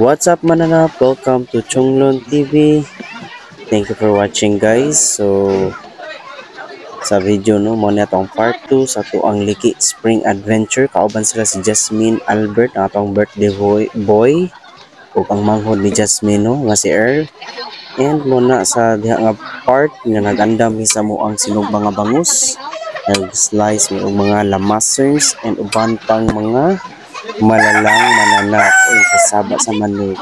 What's up mananap? Welcome to Chonglon TV. Thank you for watching guys. So sa video no mo na tong part 2 sa tuang Liki Spring Adventure. Kauban sila si Jasmine Albert ang atong birthday boy ug ang manghod ni Jasmine no nga si Earl. And muna sa diha nga part nga nagandam sa mo ang sinog mga bangus, nag-slice mi og mga lamasers and uban pang mga malalang mananap o kasaba sa manok.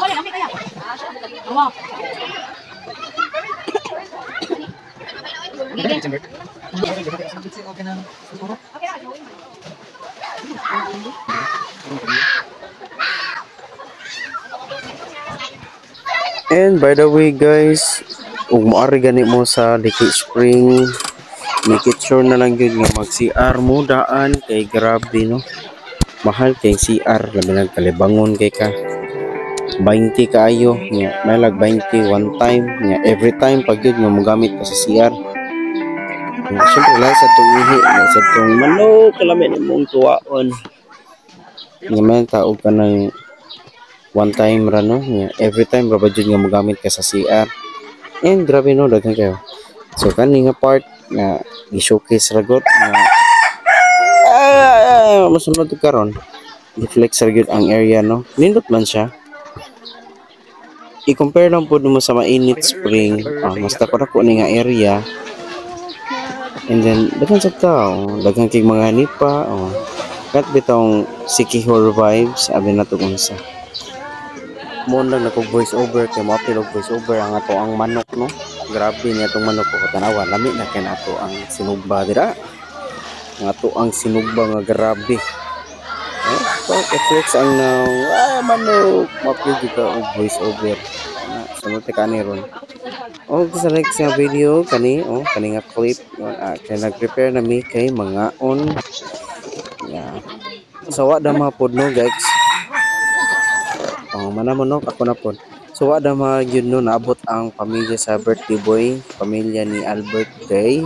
And by the way guys, ug moari gani mo sa Liki Spring, make it sure na lang yun nga mag-CR mo daan kay grabe no. Mahal kay CR labi nagkalibangon kay ka 20 kaayo nya may lag 20 one time nya every time pag yun nga mogamit ka sa CR. Siyempre lang sa itong ihi sa itong manok kalami ni mong tuwaon nga may tao ka ng one time ra no nya every time ra ba yun nga mogamit ka sa CR. And grabe no daghan kayo. So kani nga part nga i-showcase ragot nga masunod karon i-flex ra gyud ang area no. Nindot man siya. I-compare lang po mo sa mainit spring, mas dako ni nga area. And then daghan sa tao, daghan kay mga nipa, kat bitong Sikihor vibes abi na to unsa. Mo lang nako voice over kay mo apil og voice over ang ato ang manok no. Grabe ni atong manok ko tanawa, lami na kay nato ang sinugba dira. Nga to ang sinugba nga grabe. So flex ang manok mapil ka og voice over. Sunod ka ni ron. Sa next nga video kani kani nga clip kay nag-prepare na mi kay mga on. Sawa da mapod no guys. Manamon ako na pod. So wada magyud no naabot ang pamilya sa birthday boy, pamilya ni Albert kay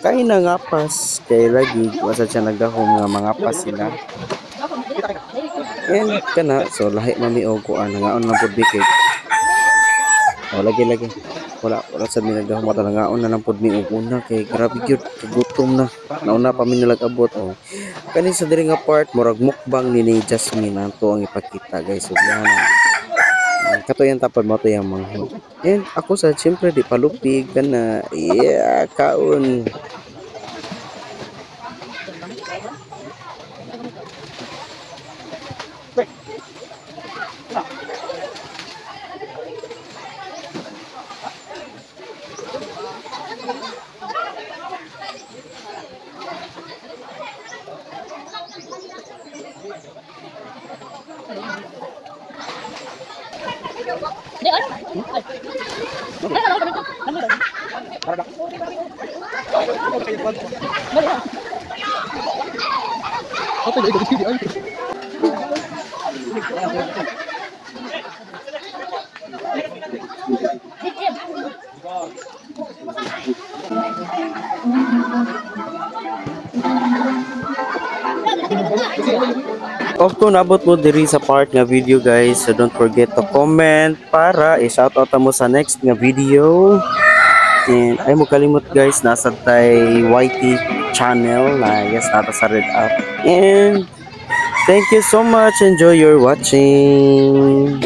nangapas kay lagi wasa siya nagdahom nga mangapas sila. And kana so lahi mami og kuan ngaon na pod bikig. Lagi wala sad mi nagdahom mata ngaon na lang pod mi og una kay grabe gyud kagutom na. Nauna pa mi nalagabot kani sa diri nga part murag mukbang ni Jasmine nanto ang ipakita guys ug katuyan tapad mo to yung manghod. And ako sa siyempre di palupig kana kaon. Of course, nabot mo diri sa part nga video guys. So don't forget to comment para i-shoutout mo sa next nga video. And ay mo kalimot guys, nasa tay YT channel na yes nata sa red up. And thank you so much. Enjoy your watching.